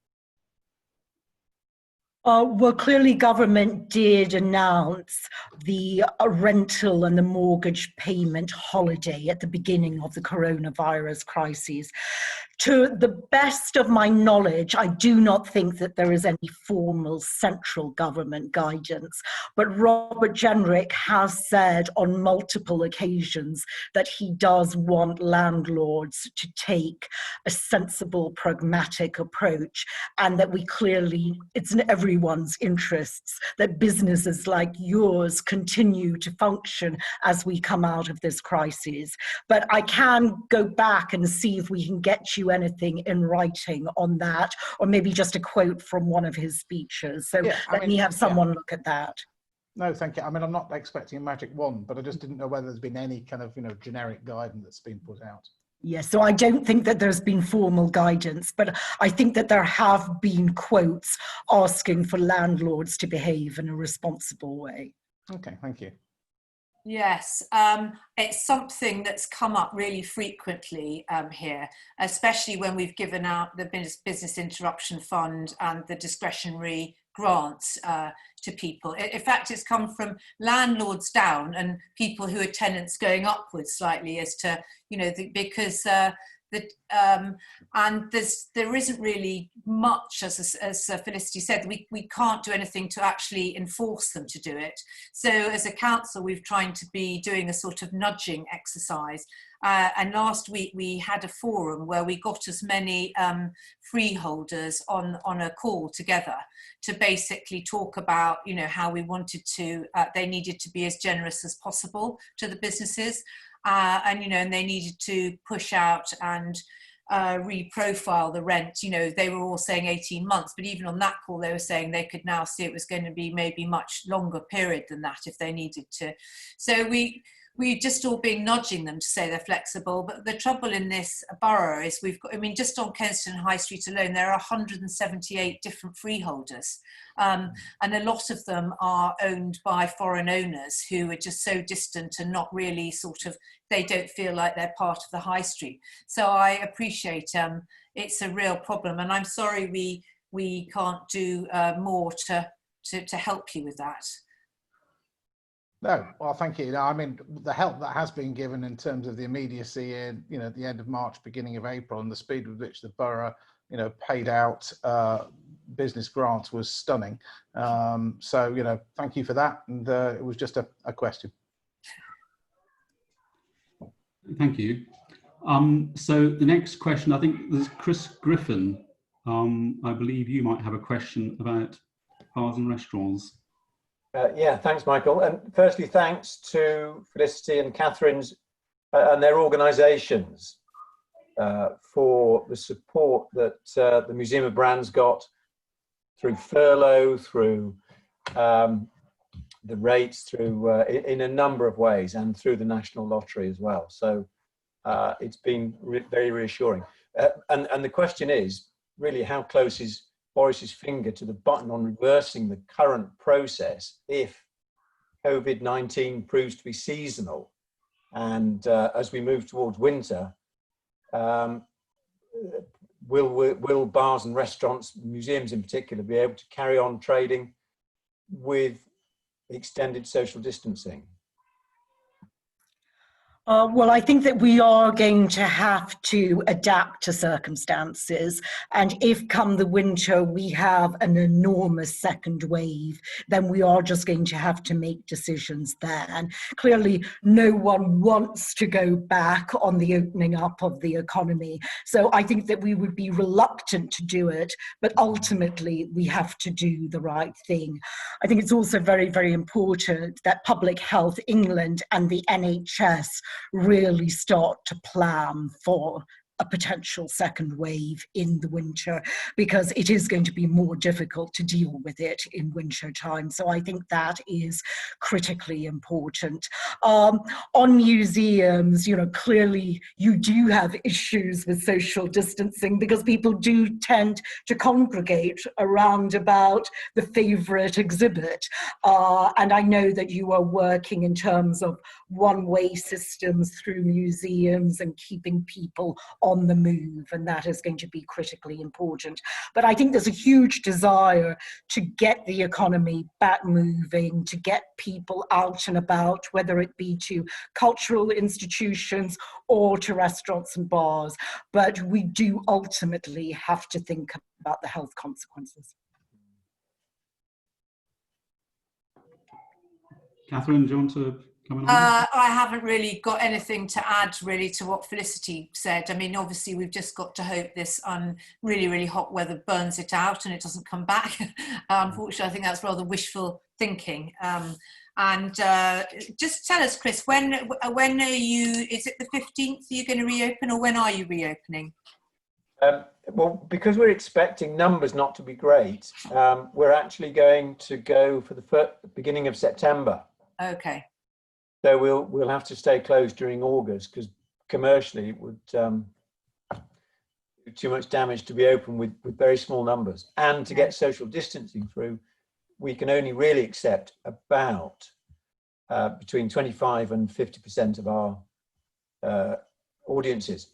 Well, clearly government did announce the rental and the mortgage payment holiday at the beginning of the coronavirus crisis. To the best of my knowledge, I do not think that there is any formal central government guidance, but Robert Jenrick has said on multiple occasions that he does want landlords to take a sensible, pragmatic approach, and that it's in everyone's interests that businesses like yours continue to function as we come out of this crisis. But I can go back and see if we can get you anything in writing on that, or maybe just a quote from one of his speeches. So let me have someone look at that. No, thank you. I mean, I'm not expecting a magic wand, but I just didn't know whether there's been any kind of, generic guidance that's been put out. Yes, so I don't think that there's been formal guidance, but I think that there have been quotes asking for landlords to behave in a responsible way. Okay, thank you. Yes, it's something that's come up really frequently here, especially when we've given out the business interruption fund and the discretionary grants to people. In fact, it's come from landlords down and people who are tenants going upwards slightly as to, because and there isn't really much, as Felicity said, we can't do anything to actually enforce them to do it. So as a council, we've tried to be doing a sort of nudging exercise. And last week we had a forum where we got as many freeholders on a call together to basically talk about, how we wanted to, they needed to be as generous as possible to the businesses. And they needed to push out and reprofile the rent. They were all saying 18 months, but even on that call, they were saying they could now see it was going to be maybe much longer period than that if they needed to. So we just all been nudging them to say they're flexible. But the trouble in this borough is we've got, just on Kensington High Street alone, there are 178 different freeholders. And a lot of them are owned by foreign owners who are just so distant and not really they don't feel like they're part of the high street. So I appreciate it's a real problem. And I'm sorry we can't do more to help you with that. No, well, thank you. I mean, the help that has been given in terms of the immediacy in, at the end of March, beginning of April, and the speed with which the borough, paid out business grants was stunning. So, thank you for that. And it was just a question. Thank you. So the next question, I think there's Chris Griffin. I believe you might have a question about bars and restaurants. Yeah, thanks, Michael. And firstly, thanks to Felicity and Catherine's and their organisations for the support that the Museum of Brands got through furlough, through the rates, through in a number of ways, and through the National Lottery as well. So it's been very reassuring. And the question is really, how close is Boris's finger to the button on reversing the current process if COVID-19 proves to be seasonal? And as we move towards winter, will bars and restaurants, museums in particular, be able to carry on trading with extended social distancing? Well, I think that we are going to have to adapt to circumstances. And if come the winter we have an enormous second wave, then we are just going to have to make decisions then. And clearly, no one wants to go back on the opening up of the economy. So I think that we would be reluctant to do it, but ultimately we have to do the right thing. I think it's also very, very important that Public Health England and the NHS really start to plan for a potential second wave in the winter, because it is going to be more difficult to deal with it in winter time. So I think that is critically important. On museums, clearly you do have issues with social distancing because people do tend to congregate around about the favorite exhibit. And I know that you are working in terms of one-way systems through museums and keeping people on the move, and that is going to be critically important. But I think there's a huge desire to get the economy back moving, to get people out and about, whether it be to cultural institutions or to restaurants and bars. But we do ultimately have to think about the health consequences. Catherine, do you want to comment on that? I haven't really got anything to add really to what Felicity said. I mean, obviously we've just got to hope this really, really hot weather burns it out and it doesn't come back. Unfortunately, I think that's rather wishful thinking. And just tell us, Chris, when are you, is it the 15th you're going to reopen, or when are you reopening? Well, because we're expecting numbers not to be great, we're actually going to go for the beginning of September. Okay. So we'll have to stay closed during August, because commercially it would do too much damage to be open with very small numbers. And to get social distancing through, we can only really accept about between 25 and 50% of our audiences.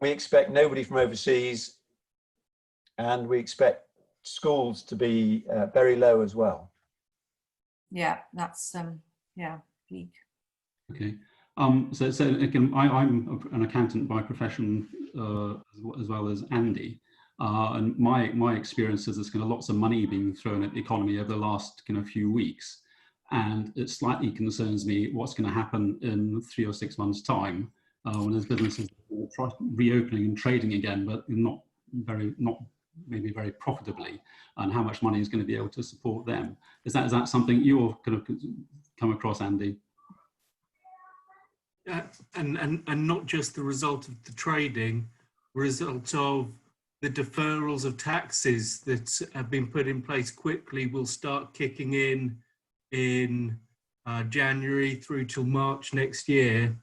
We expect nobody from overseas, and we expect schools to be very low as well. Yeah, that's bleak. Okay. So again, I'm an accountant by profession, as well as Andy. And my experience is there's kind of lots of money being thrown at the economy over the last few weeks, and it slightly concerns me what's going to happen in 3 or 6 months' time when there's businesses reopening and trading again, but not maybe very profitably, and how much money is going to be able to support them. Is that something you're kind of come across, Andy? And not just the result of the trading, result of the deferrals of taxes that have been put in place quickly will start kicking in January through till March next year.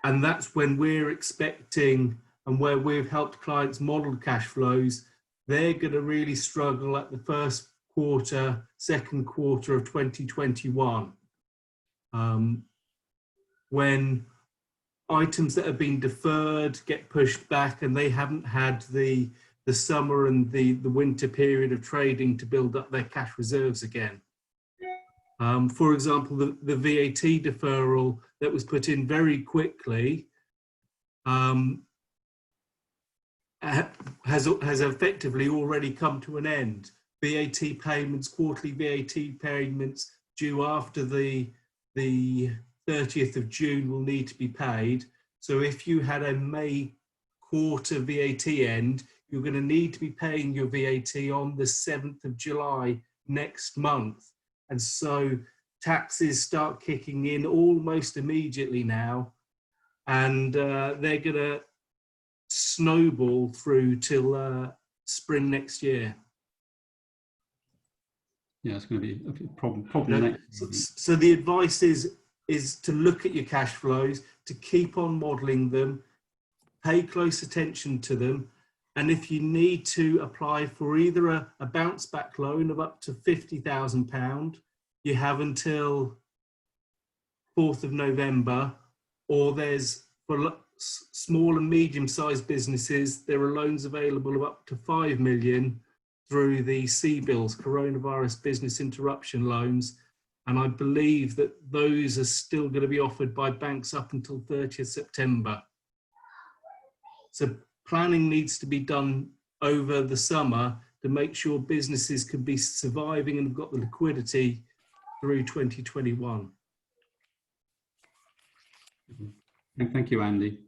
And that's when we're expecting, and where we've helped clients model cash flows, they're going to really struggle at the first quarter, second quarter of 2021. When items that have been deferred get pushed back and they haven't had the summer and the winter period of trading to build up their cash reserves again. For example, the VAT deferral that was put in very quickly has effectively already come to an end. VAT payments, quarterly VAT payments due after the 30th of June will need to be paid. So if you had a May quarter VAT end, you're going to need to be paying your VAT on the 7th of July next month. And so taxes start kicking in almost immediately now, and they're going to snowball through till spring next year. Yeah, it's going to be a problem. So the advice is to look at your cash flows, to keep on modelling them, pay close attention to them, and if you need to apply for either a bounce back loan of up to £50,000, you have until 4th of November, or there's, for small and medium-sized businesses, there are loans available of up to 5 million through the CBILS, Coronavirus Business Interruption Loans, And I believe that those are still going to be offered by banks up until 30th September. So planning needs to be done over the summer to make sure businesses can be surviving and have got the liquidity through 2021. Thank you, Andy.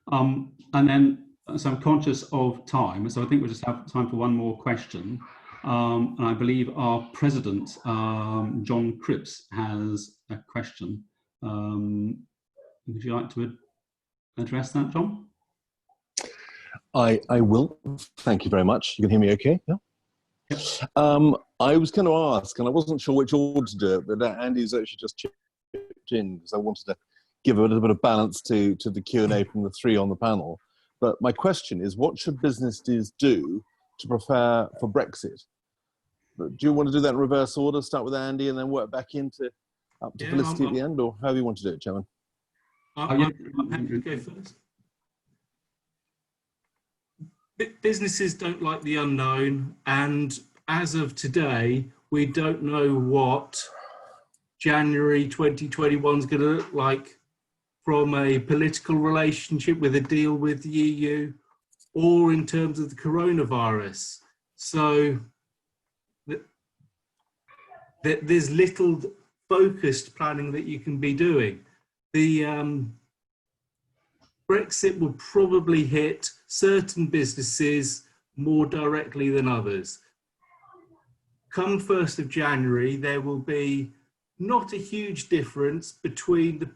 And then, so I'm conscious of time, so I think we'll just have time for one more question. And I believe our president, John Cripps, has a question. Would you like to address that, John? I will. Thank you very much. You can hear me okay? Yeah. Yep. I was going to ask, and I wasn't sure which order to do it, but Andy's actually just chipped in because I wanted to give a little bit of balance to the Q&A from the three on the panel. But my question is, what should businesses do to prepare for Brexit? But do you want to do that in reverse order? Start with Andy and then work back up to Felicity at the end, or how do you want to do it, Chairman? I'm happy to go first. Businesses don't like the unknown, and as of today, we don't know what January 2021 is going to look like from a political relationship with a deal with the EU or in terms of the coronavirus. So there's little focused planning that you can be doing. The Brexit will probably hit certain businesses more directly than others. Come 1st of January, there will be not a huge difference between the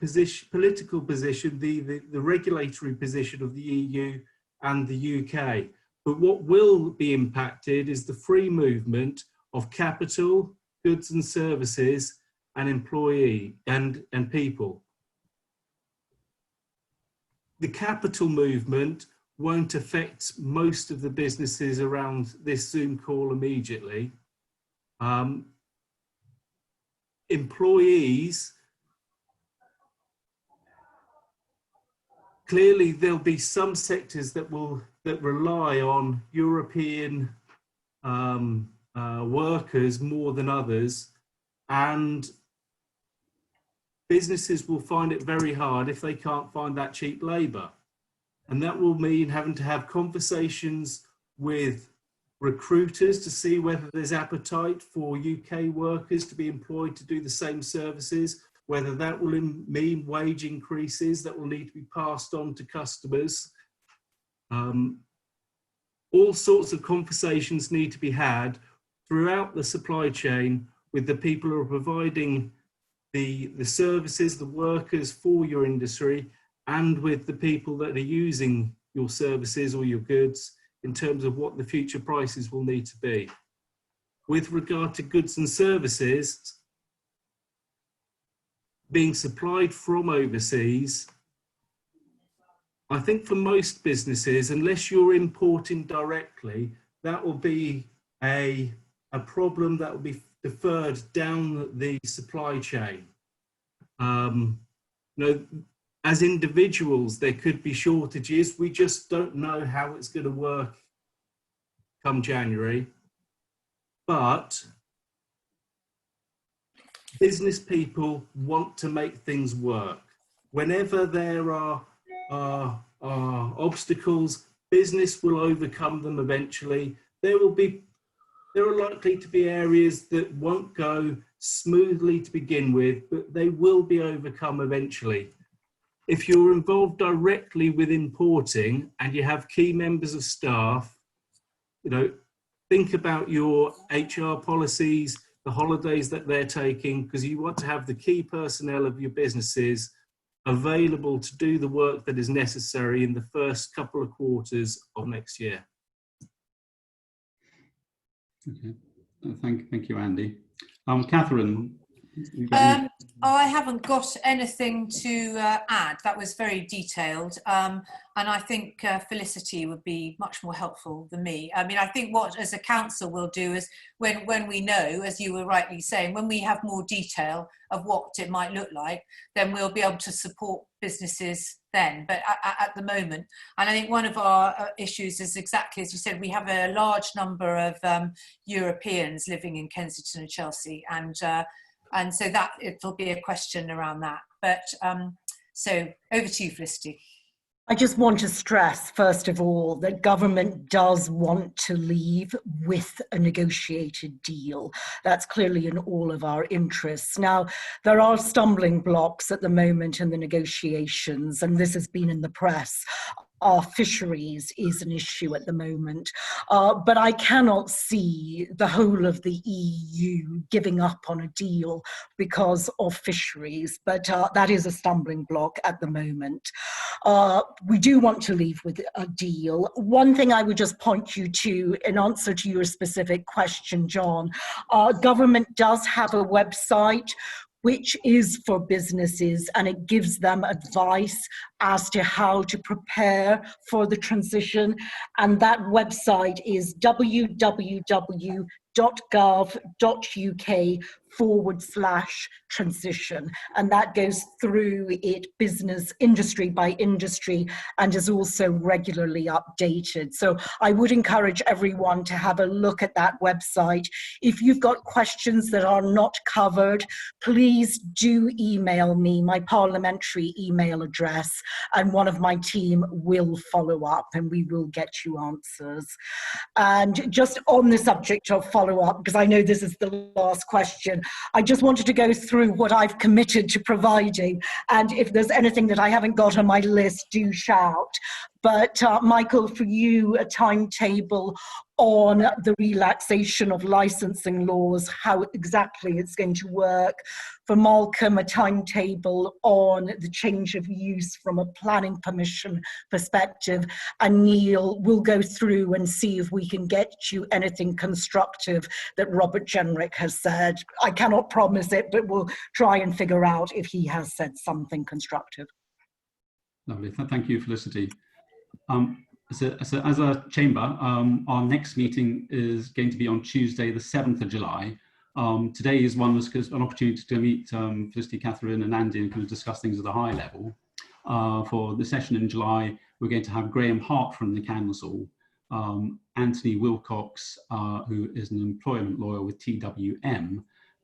political position, the regulatory position of the EU and the UK. But what will be impacted is the free movement of capital, goods and services, and employee and people. The capital movement won't affect most of the businesses around this Zoom call immediately. Employees, clearly there'll be some sectors that rely on European workers more than others, and businesses will find it very hard if they can't find that cheap labour. And that will mean having to have conversations with recruiters to see whether there's appetite for UK workers to be employed to do the same services, whether that will mean wage increases that will need to be passed on to customers. All sorts of conversations need to be had throughout the supply chain with the people who are providing the services, the workers for your industry, and with the people that are using your services or your goods in terms of what the future prices will need to be. With regard to goods and services being supplied from overseas, I think for most businesses, unless you're importing directly, that will be a problem that will be deferred down the supply chain. As individuals, there could be shortages. We just don't know how it's going to work come January. But business people want to make things work. Whenever there are obstacles, business will overcome them eventually. There are likely to be areas that won't go smoothly to begin with, but they will be overcome eventually. If you're involved directly with importing and you have key members of staff, think about your HR policies, the holidays that they're taking, because you want to have the key personnel of your businesses available to do the work that is necessary in the first couple of quarters of next year. Okay, thank you, Andy. Catherine. I haven't got anything to add. That was very detailed. And I think Felicity would be much more helpful than me. I mean, I think what as a council we'll do is when we know, as you were rightly saying, when we have more detail of what it might look like, then we'll be able to support businesses then. But at the moment, and I think one of our issues is exactly as you said, we have a large number of Europeans living in Kensington and Chelsea, and And so that it'll be a question around that. But so over to you, Felicity. I just want to stress, first of all, that government does want to leave with a negotiated deal. That's clearly in all of our interests. Now, there are stumbling blocks at the moment in the negotiations, and this has been in the press. Our fisheries is an issue at the moment, but I cannot see the whole of the EU giving up on a deal because of fisheries, but that is a stumbling block at the moment. We do want to leave with a deal. One thing I would just point you to in answer to your specific question, John, government does have a website which is for businesses, and it gives them advice as to how to prepare for the transition. And that website is www.gov.uk/transition. And that goes through it business, industry by industry, and is also regularly updated. So I would encourage everyone to have a look at that website. If you've got questions that are not covered, please do email me, my parliamentary email address, and one of my team will follow up and we will get you answers. And just on the subject of follow-up, because I know this is the last question, I just wanted to go through what I've committed to providing, and if there's anything that I haven't got on my list, do shout. But Michael, for you, a timetable on the relaxation of licensing laws, how exactly it's going to work. For Malcolm, a timetable on the change of use from a planning permission perspective. And Neil will go through and see if we can get you anything constructive that Robert Jenrick has said. I cannot promise it, but we'll try and figure out if he has said something constructive. Lovely, thank you, Felicity. So as a chamber, our next meeting is going to be on Tuesday, the 7th of July. Today is an opportunity to meet Felicity, Catherine and Andy and kind of discuss things at a high level. For the session in July, we're going to have Graham Hart from the Council, Anthony Wilcox, who is an employment lawyer with TWM,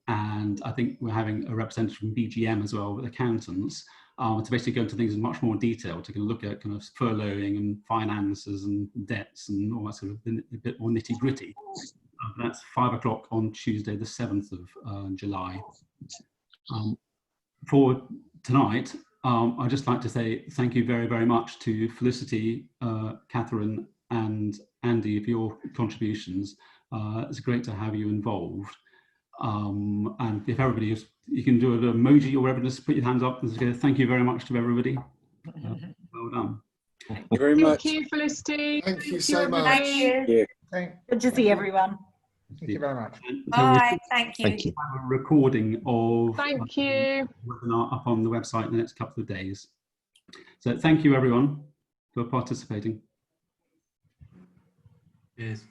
and I think we're having a representative from BGM as well with accountants, to basically go into things in much more detail, to kind of look at kind of furloughing and finances and debts and all that sort of a bit more nitty gritty. That's 5 o'clock on Tuesday, the 7th of July. For tonight, I'd just like to say thank you very, very much to Felicity, Catherine and Andy for your contributions. It's great to have you involved. And if everybody is, you can do an emoji or whatever, just put your hands up. Thank you very much to everybody. Well done. Thank you very much. Thank you, Felicity. Thank you so much. Thank you. Good to see everyone. Thank you very much. Bye. Thank you. Thank you. Have a recording of Thank you. webinar up on the website in the next couple of days. So thank you everyone for participating. Cheers.